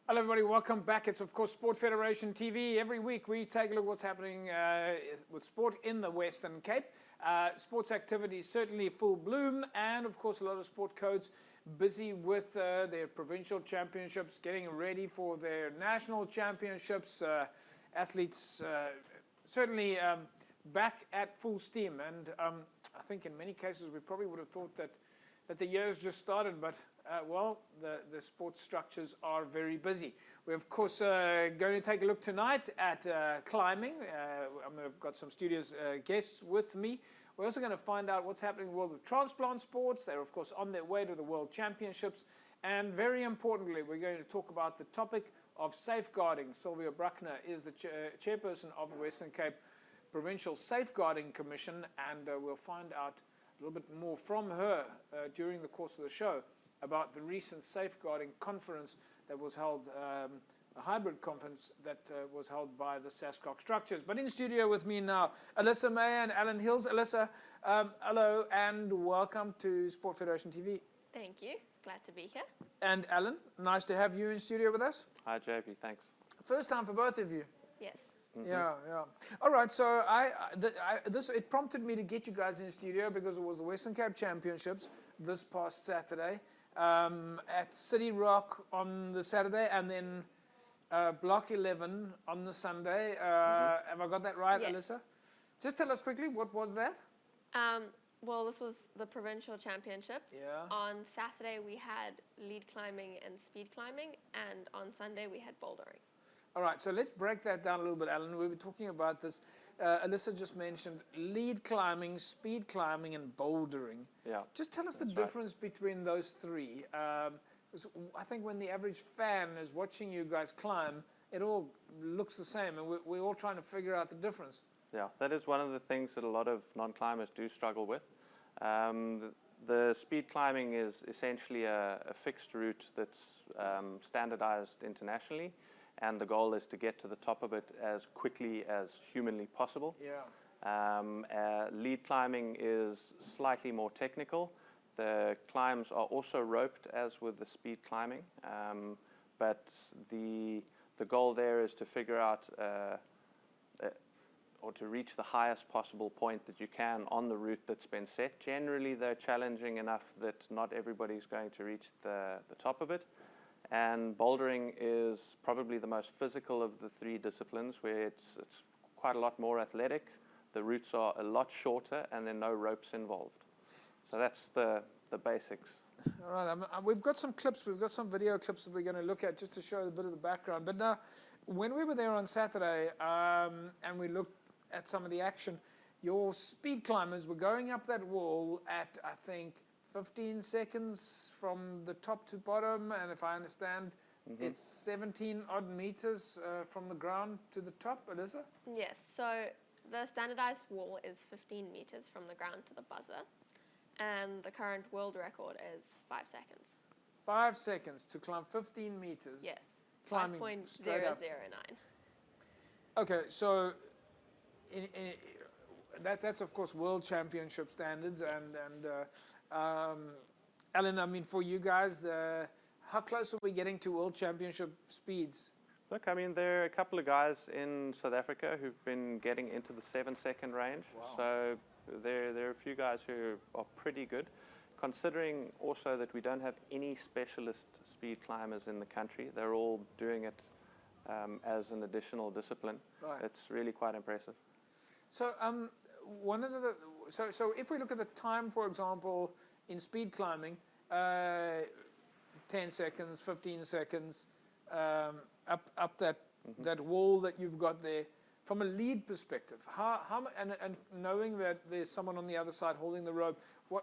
Hello everybody, welcome back. It's of course Sport Federation TV. Every week we take a look at what's happening with sport in the Western Cape. Sports activities certainly full bloom, and of course a lot of sport codes busy with their provincial championships, getting ready for their national championships. Athletes certainly back at full steam, and I think in many cases we probably would have thought that the year's just started, but well, the sports structures are very busy. We're of course going to take a look tonight at climbing. I've got some studios guests with me. We're also going to find out what's happening in the world of transplant sports. They're of course on their way to the World Championships. And very importantly, we're going to talk about the topic of safeguarding. Sylvia Bruckner is the chairperson of the Western Cape Provincial Safeguarding Commission, and we'll find out a little bit more from her during the course of the show about the recent safeguarding conference that was held, a hybrid conference that was held by the SASCOC structures. But in studio with me now, Alysaa, Meyer and Alan Hills. Alysaa, hello and welcome to Sport Federation TV. Thank you. Glad to be here. And Alan, nice to have you in studio with us. Hi, JP. Thanks. First time for both of you. Yes. Mm-hmm. Yeah. All right, so it prompted me to get you guys in the studio because it was the Western Cape Championships this past Saturday at City Rock on the Saturday, and then Block 11 on the Sunday. Have I got that right, yes. Alysaa? Just tell us quickly, what was that? Well, this was the provincial championships. Yeah. On Saturday we had lead climbing and speed climbing, and on Sunday we had bouldering. All right, so let's break that down a little bit, Alan. We were talking about this. Alysaa just mentioned lead climbing, speed climbing, and bouldering. Yeah. Just tell us the difference between those three. I think when the average fan is watching you guys climb, it all looks the same, and we're all trying to figure out the difference. Yeah, that is one of the things that a lot of non-climbers do struggle with. The speed climbing is essentially a fixed route that's standardized internationally, and the goal is to get to the top of it as quickly as humanly possible. Yeah. Lead climbing is slightly more technical. The climbs are also roped as with the speed climbing, but the goal there is to figure out or to reach the highest possible point that you can on the route that's been set. Generally, they're challenging enough that not everybody's going to reach the top of it. And bouldering is probably the most physical of the three disciplines, where it's quite a lot more athletic. The routes are a lot shorter, and there are no ropes involved. So that's the basics. All right, we've got some clips, we've got some video clips that we're going to look at just to show a bit of the background. But now, when we were there on Saturday and we looked at some of the action, your speed climbers were going up that wall at, I think, 15 seconds from the top to bottom, and if I understand, it's 17 odd meters from the ground to the top, Alysaa? Yes, so the standardized wall is 15 meters from the ground to the buzzer, and the current world record is 5 seconds. 5 seconds to climb 15 meters? Yes, climbing 5.009. Okay, so that's of course World Championship standards, and Alan, I mean, for you guys, how close are we getting to World Championship speeds? Look, I mean, there are a couple of guys in South Africa who've been getting into the 7-second range. Wow. So there are a few guys who are pretty good, considering also that we don't have any specialist speed climbers in the country. They're all doing it as an additional discipline. Right. It's really quite impressive. So so if we look at the time, for example, in speed climbing, 10 seconds, 15 seconds, up that wall that you've got there, from a lead perspective, and knowing that there's someone on the other side holding the rope,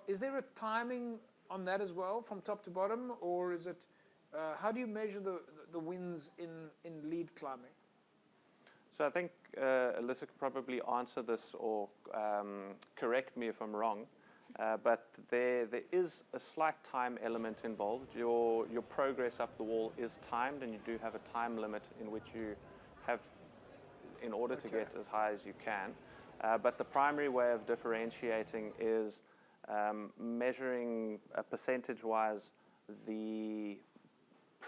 is there a timing on that as well, from top to bottom, or is it? How do you measure the wins in lead climbing? So I think Alysaa could probably answer this or correct me if I'm wrong, but there is a slight time element involved. Your progress up the wall is timed, and you do have a time limit in which you have in order to get as high as you can. But the primary way of differentiating is measuring percentage-wise the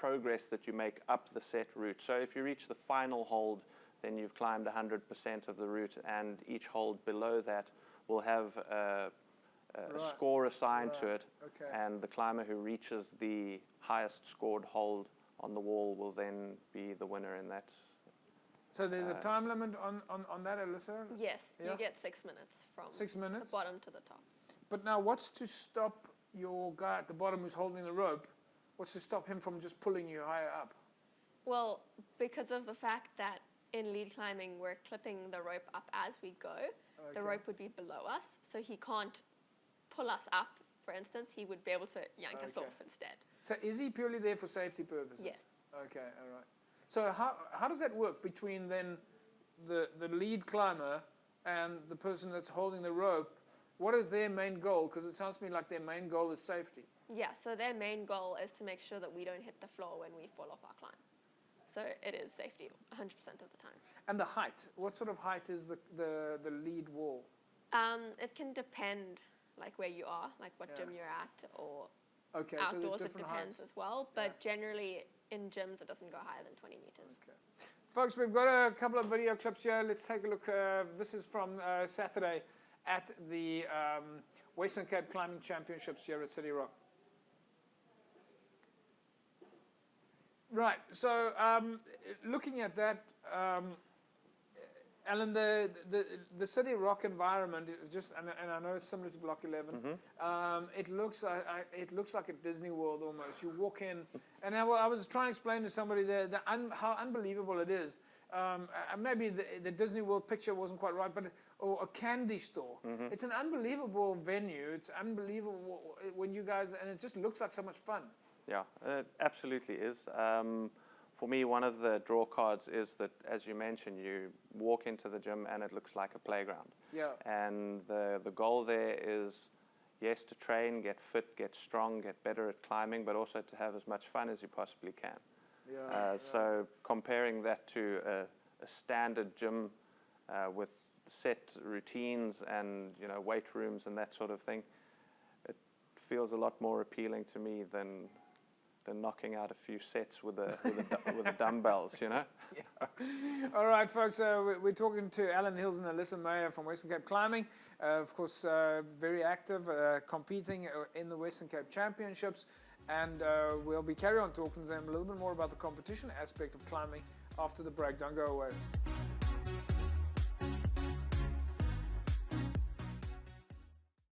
progress that you make up the set route. So if you reach the final hold, then you've climbed 100% of the route, and each hold below that will have a score assigned to it, and the climber who reaches the highest scored hold on the wall will then be the winner in that. So there's a time limit on that, Alysaa? Yes, you get 6 minutes from 6 minutes? the bottom to the top. But now what's to stop your guy at the bottom who's holding the rope, what's to stop him from just pulling you higher up? Well, because of the fact that in lead climbing we're clipping the rope up as we go, the rope would be below us, so he can't pull us up, for instance. He would be able to yank us off instead. So is he purely there for safety purposes? Yes. Okay, all right. So how does that work between then the lead climber and the person that's holding the rope? What is their main goal? Because it sounds to me like their main goal is safety. Yeah, so their main goal is to make sure that we don't hit the floor when we fall off our climb. So it is safety 100% of the time. And the height? What sort of height is the lead wall? It can depend like where you are, like what gym you're at, or outdoors it depends as well. But generally in gyms it doesn't go higher than 20 meters. Okay. Folks, we've got a couple of video clips here. Let's take a look. This is from Saturday at the Western Cape Climbing Championships here at City Rock. Right, so looking at that, Alan, the City Rock environment, and I know it's similar to Block 11. It looks like at Disney World almost. You walk in, and I was trying to explain to somebody there how unbelievable it is. Maybe the Disney World picture wasn't quite right, but or a candy store. It's an unbelievable venue. It's unbelievable when you guys, and it just looks like so much fun. Yeah, it absolutely is. For me, one of the draw cards is that, as you mentioned, you walk into the gym and it looks like a playground. Yeah. And the goal there is, yes, to train, get fit, get strong, get better at climbing, but also to have as much fun as you possibly can. Yeah. So comparing that to a standard gym with set routines and weight rooms and that sort of thing, it feels a lot more appealing to me than knocking out a few sets with the dumbbells, Yeah. All right, folks. We're talking to Alan Hills and Alysaa Meyer from Western Cape Climbing. Of course, very active, competing in the Western Cape Championships. And we'll be carry on talking to them a little bit more about the competition aspect of climbing after the break. Don't go away.